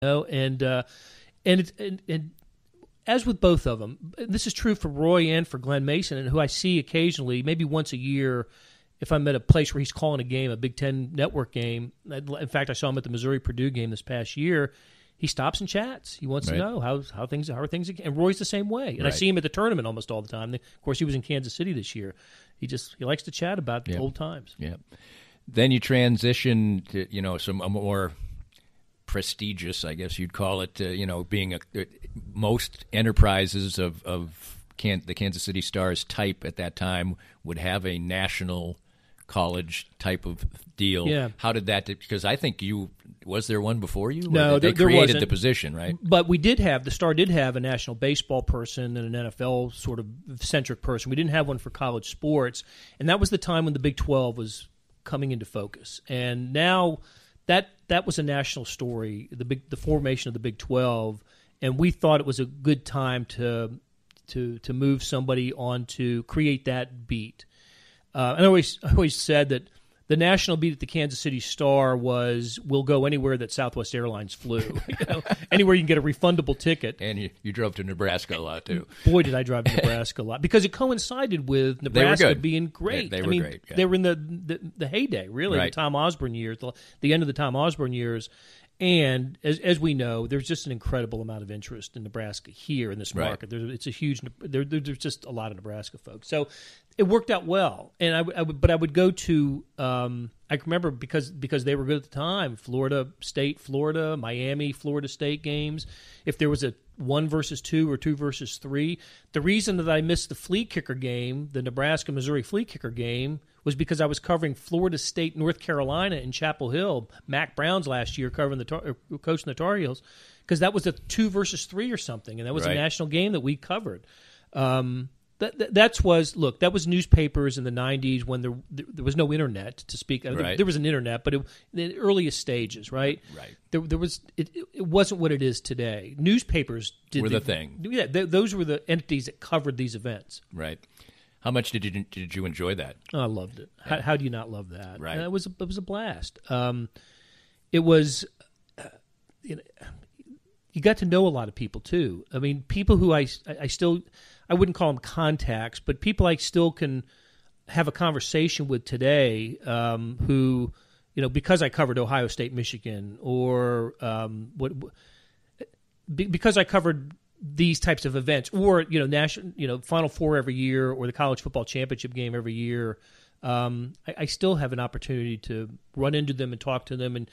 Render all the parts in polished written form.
And as with both of them, this is true for Roy and for Glenn Mason, and who I see occasionally, maybe once a year, if I'm at a place where he's calling a game, a Big Ten network game. In fact, I saw him at the Missouri-Purdue game this past year. He stops and chats. He wants to know how are things, and Roy's the same way. And I see him at the tournament almost all the time. Of course, he was in Kansas City this year. He likes to chat about old times. Yeah. Then you transition to some more prestigious, I guess you'd call it, being most enterprises of the Kansas City Star's type at that time would have a national college type of deal. Yeah. How did that? Because I think was there one before you? No, they there created wasn't. The position, right? But the Star did have a national baseball person and an NFL sort of centric person. We didn't have one for college sports, and that was the time when the Big 12 was coming into focus. And now that was a national story, the formation of the Big 12, and we thought it was a good time to move somebody on to create that beat. And I always said that the national beat at the Kansas City Star was, we'll go anywhere that Southwest Airlines flew. Anywhere you can get a refundable ticket. And you drove to Nebraska a lot, too. Boy, did I drive to Nebraska a lot. Because it coincided with Nebraska being great. They were great. Yeah. They were in the heyday, really, the Tom Osborne years, the end of the Tom Osborne years. And as we know, there's just an incredible amount of interest in Nebraska here in this market. It's a huge. There's just a lot of Nebraska folks. So it worked out well. And I would go to. I remember because they were good at the time. Florida State, Florida, Miami, Florida State games. If there was a 1 versus 2 or 2 versus 3, the reason that I missed the flea kicker game, the Nebraska-Missouri flea kicker game, was because I was covering Florida State, North Carolina in Chapel Hill, Mac Brown's last year coaching the Tar Heels, because that was a 2 versus 3 or something, and that was a national game that we covered. That was newspapers in the 90s when there was no internet to speak. There was an internet, but in the earliest stages, right? Right. It wasn't what it is today. Newspapers were the thing. Yeah, those were the entities that covered these events. Right. How much did you enjoy that? Oh, I loved it. Yeah. How do you not love that? Right. It was a blast. It was, you got to know a lot of people too. I mean, people who I wouldn't call them contacts, but people I still can have a conversation with today. Who, because I covered Ohio State, Michigan, or because I covered these types of events, or national, Final Four every year, or the college football championship game every year. I still have an opportunity to run into them and talk to them and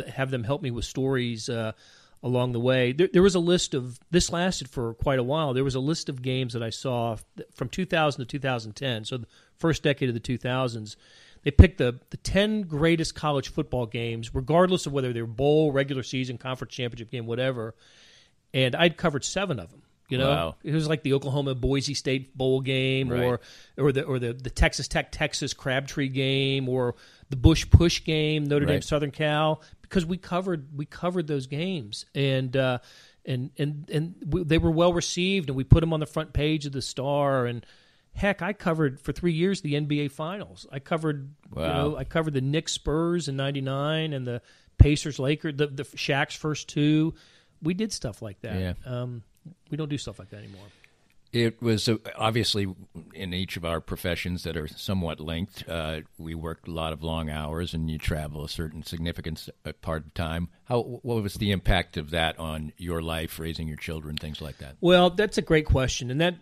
have them help me with stories along the way. There was a list of, this lasted for quite a while. There was a list of games that I saw from 2000 to 2010, so the first decade of the 2000s. They picked the 10 greatest college football games, regardless of whether they were bowl, regular season, conference championship game, whatever. And I'd covered 7 of them. Wow. It was like the Oklahoma Boise State bowl game, or the Texas Tech Texas Crabtree game, or the Bush Push game, Notre Dame Southern Cal, because we covered those games, and they were well received, and we put them on the front page of the Star. And heck, I covered for 3 years the NBA Finals. I covered I covered the Knicks Spurs in '99 and the Pacers Lakers, the Shaq's first 2. We did stuff like that. Yeah. We don't do stuff like that anymore. It was obviously in each of our professions that are somewhat linked. We work a lot of long hours, and you travel a certain significant part of time. What was the impact of that on your life, raising your children, things like that? Well, that's a great question, and that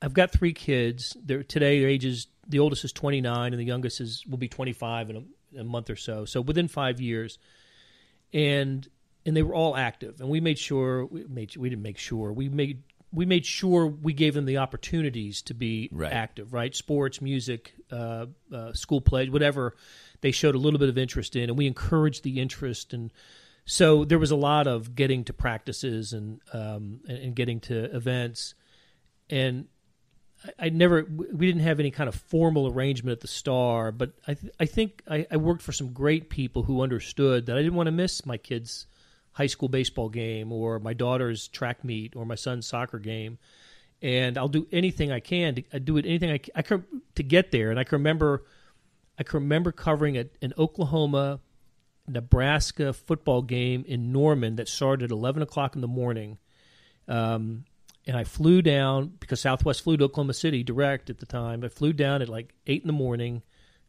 I've got 3 kids. Today, their ages. The oldest is 29, and the youngest will be 25 in a month or so. So within 5 years. And they were all active, and we made sure we made sure we gave them the opportunities to be active, right? Sports, music, school plays, whatever they showed a little bit of interest in, and we encouraged the interest. And so there was a lot of getting to practices and getting to events. And we didn't have any kind of formal arrangement at the Star, but I think I worked for some great people who understood that I didn't want to miss my kids' high school baseball game, or my daughter's track meet, or my son's soccer game, and I'll do anything I can to get there. And I can remember covering an Oklahoma Nebraska football game in Norman that started at 11 o'clock in the morning. And I flew down because Southwest flew to Oklahoma City direct at the time. I flew down at like 8 in the morning,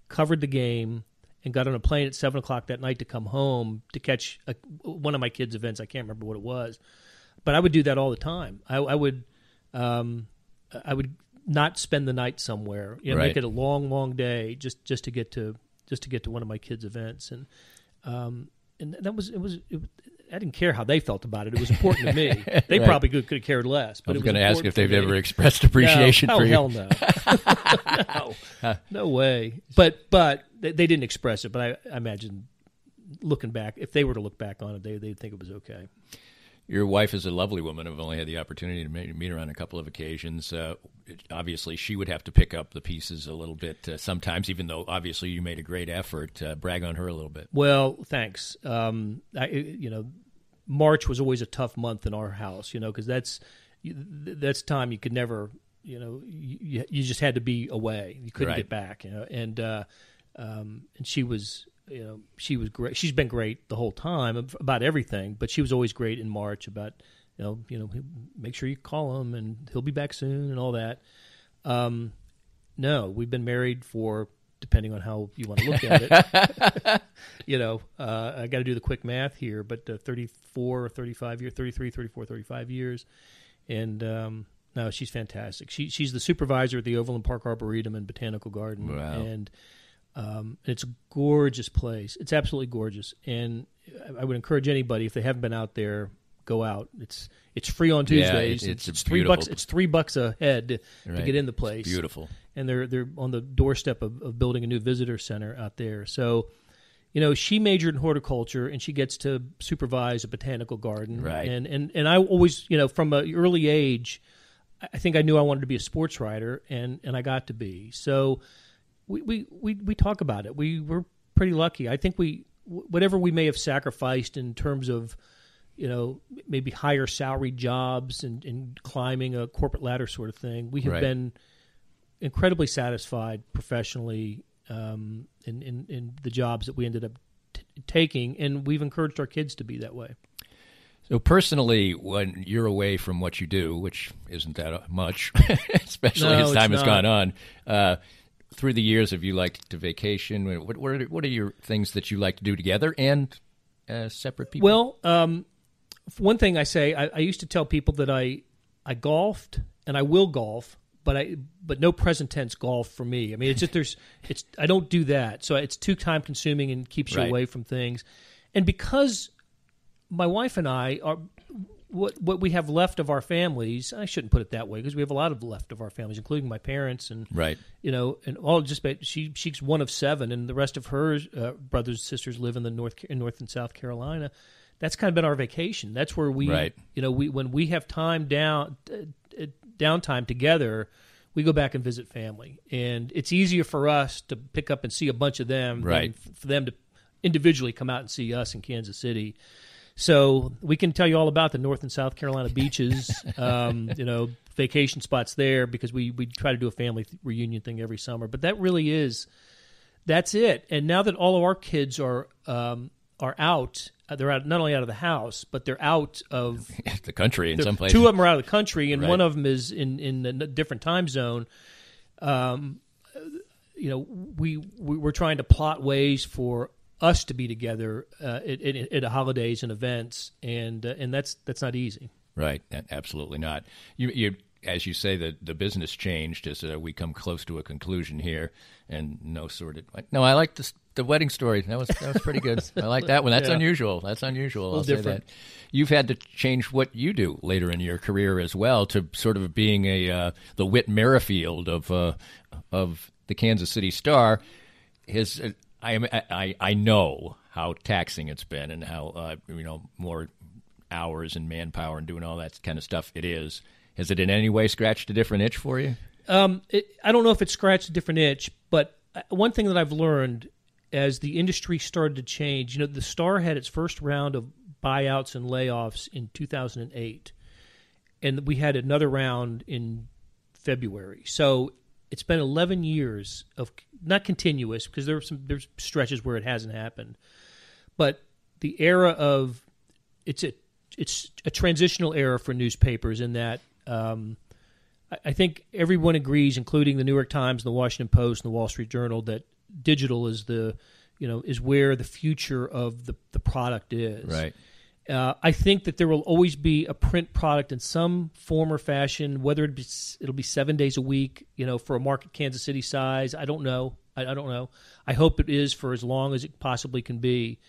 covered the game, and got on a plane at 7 o'clock that night to come home to catch one of my kids' events. I can't remember what it was. But I would do that all the time. I would not spend the night somewhere. Make it a long, long day just to get to one of my kids' events. And that was it. I didn't care how they felt about it. It was important to me. They probably could have cared less. But I was going to ask if they've ever expressed appreciation for you. Hell no. No way. But they didn't express it. But I imagine looking back, if they were to look back on it, they'd think it was okay. Your wife is a lovely woman. I've only had the opportunity to meet her on a couple of occasions. Obviously, she would have to pick up the pieces a little bit sometimes, even though obviously you made a great effort. Brag on her a little bit. Well, thanks. March was always a tough month in our house, because that's time you could never, you just had to be away. You couldn't get back, and she was. She was great. She's been great the whole time about everything, but she was always great in March about, make sure you call him and he'll be back soon and all that. No, we've been married for, depending on how you want to look at it, I got to do the quick math here, but 34 or 35 years, 33, 34, 35 years. And, no, she's fantastic. She's the supervisor at the Overland Park Arboretum and Botanical Garden. Wow. And, it's a gorgeous place. It's absolutely gorgeous, and I would encourage anybody, if they haven't been out there, go out. It's free on Tuesdays. Yeah, it's $3. It's $3 a head to get in the place. It's beautiful, and they're on the doorstep of building a new visitor center out there. So, she majored in horticulture, and she gets to supervise a botanical garden. Right. And I always, from an early age, I think I knew I wanted to be a sports writer, and I got to be. So. We talk about it. We were pretty lucky. I think whatever we may have sacrificed in terms of, maybe higher salary jobs and climbing a corporate ladder sort of thing, we have been incredibly satisfied professionally in the jobs that we ended up taking, and we've encouraged our kids to be that way. So personally, when you're away from what you do, which isn't that much, especially as time has gone on, through the years, have you liked to vacation? What are your things that you like to do together and separate people? Well, one thing I say, I used to tell people that I golfed and I will golf, but no present tense golf for me. I mean, it's just I don't do that, so it's too time consuming and keeps you away from things. And because my wife and I are. What we have left of our families, I shouldn't put it that way because we have a lot of left of our families, including my parents, and and all. She's one of 7, and the rest of her brothers and sisters live in the North and South Carolina. That's kind of been our vacation. That's where we, when we have time downtime together, we go back and visit family, and it's easier for us to pick up and see a bunch of them than for them to individually come out and see us in Kansas City. So we can tell you all about the North and South Carolina beaches, vacation spots there, because we try to do a family reunion thing every summer. But that's it. And now that all of our kids are out, they're out not only out of the house, but they're out of the country in some places. 2 of them are out of the country, and one of them is in a different time zone. We're trying to plot ways for us to be together at holidays and events, and that's not easy. Right, absolutely not. You as you say, the business changed as we come close to a conclusion here, and I like the wedding story. That was pretty good. I like that one. That's unusual. That's unusual. I'll say that. You've had to change what you do later in your career as well to sort of being the Whit Merrifield of the Kansas City Star. I know how taxing it's been and how more hours and manpower and doing all that kind of stuff it is. Has it in any way scratched a different itch for you? I don't know if it scratched a different itch, but one thing that I've learned as the industry started to change, the Star had its first round of buyouts and layoffs in 2008, and we had another round in February. So it's been 11 years of not continuous, because there's stretches where it hasn't happened, but the era of it's a transitional era for newspapers in that I think everyone agrees, including the New York Times, the Washington Post, and the Wall Street Journal, that digital is is where the future of the product is. Right. I think that there will always be a print product in some form or fashion, whether it'll be 7 days a week, for a market Kansas City size. I don't know. I don't know. I hope it is for as long as it possibly can be.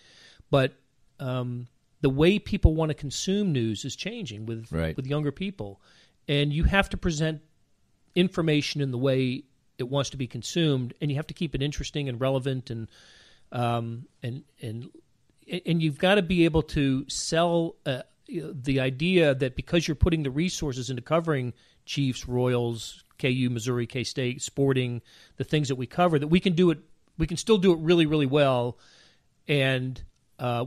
But the way people want to consume news is changing with younger people. And you have to present information in the way it wants to be consumed, and you have to keep it interesting and relevant, and you've got to be able to sell the idea that because you're putting the resources into covering Chiefs, Royals, KU, Missouri, K-State, Sporting, the things that we cover, that we can do it. We can still do it really, really well, and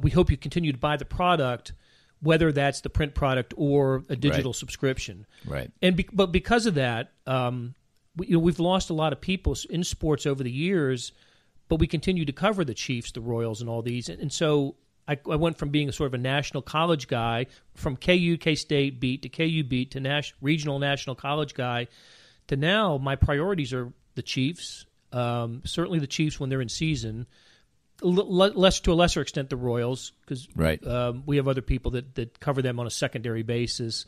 we hope you continue to buy the product, whether that's the print product or a digital subscription. Right. But because of that, we've lost a lot of people in sports over the years, but we continue to cover the Chiefs, the Royals, and all these. And so I went from being a sort of a national college guy, from KU, K-State beat to KU beat to regional national college guy, to now my priorities are the Chiefs, certainly the Chiefs when they're in season, to a lesser extent the Royals, because we have other people that cover them on a secondary basis.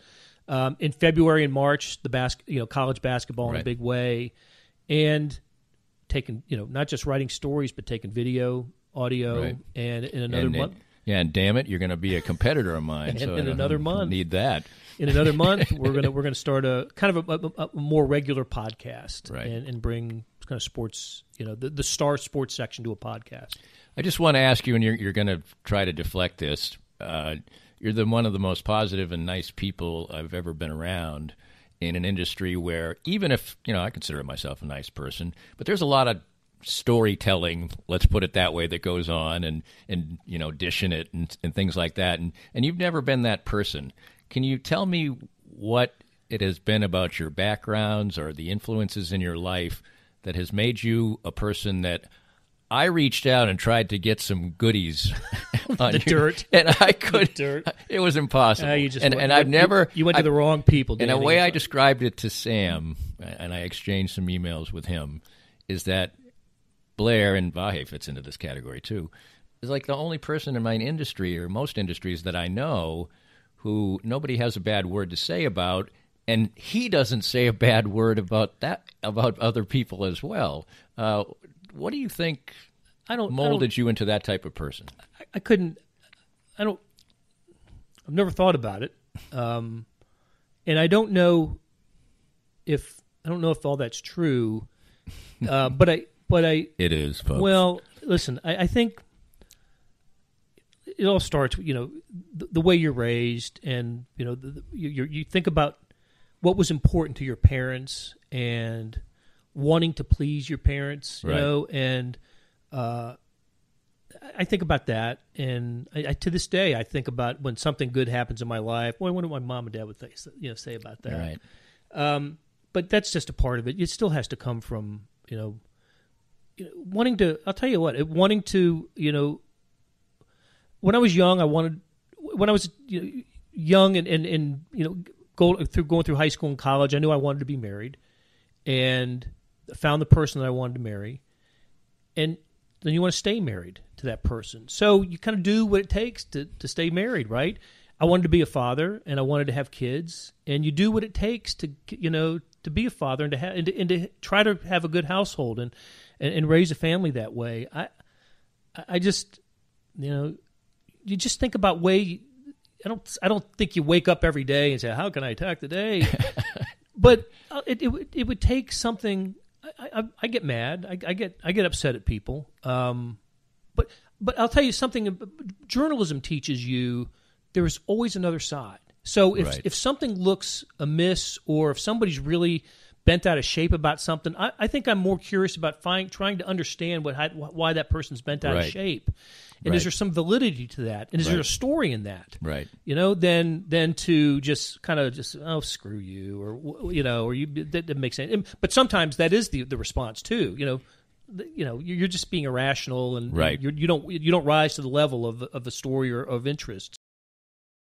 In February and March, the college basketball in a big way, and taking not just writing stories, but taking video, audio, and in another month. Yeah, and damn it, you're going to be a competitor of mine. So in another month, need that. In another month, we're gonna start a kind of a more regular podcast, and bring kind of sports, the star sports section to a podcast. I just want to ask you, and you're going to try to deflect this. You're one of the most positive and nice people I've ever been around in an industry where, even if I consider myself a nice person, but there's a lot of storytelling, let's put it that way, that goes on, and dishing it and things like that. And you've never been that person. Can you tell me what it has been about your backgrounds or the influences in your life that has made you a person that I reached out and tried to get some goodies on dirt, and I couldn't. It was impossible. I've never. You went to the wrong people. And the way I described it to Sam, and I exchanged some emails with him, is that Blair, and Vahe fits into this category too, is like the only person in my industry, or most industries, that I know who nobody has a bad word to say about, and he doesn't say a bad word about other people as well. What do you think molded you into that type of person? I've never thought about it, and I don't know if all that's true. But I. It is, folks. Well, listen, I think it all starts, the way you're raised, and you think about what was important to your parents and wanting to please your parents, and I think about that, and I to this day I think about when something good happens in my life. Well, I wonder what my mom and dad would say about that. Right. But that's just a part of it. It still has to come from wanting to. I'll tell you what. Wanting to. When I was young, young and going through high school and college, I knew I wanted to be married, and found the person that I wanted to marry, and then you want to stay married to that person. So you kind of do what it takes to stay married, right? I wanted to be a father, and I wanted to have kids, and you do what it takes to be a father, and to try to have a good household and raise a family that way. I just you just think about I don't think you wake up every day and say, how can I attack the day? But it would take something. I get mad. I get upset at people. But I'll tell you something. Journalism teaches you there is always another side. So if something looks amiss, or if somebody's really bent out of shape about something, I think I'm more curious about trying to understand why that person's bent out of shape. And is there some validity to that? And is there a story in that? Right. Then to just kind of screw you, or or you that makes sense. But sometimes that is the response too. you're just being irrational, and right. you don't rise to the level of a story or of interest.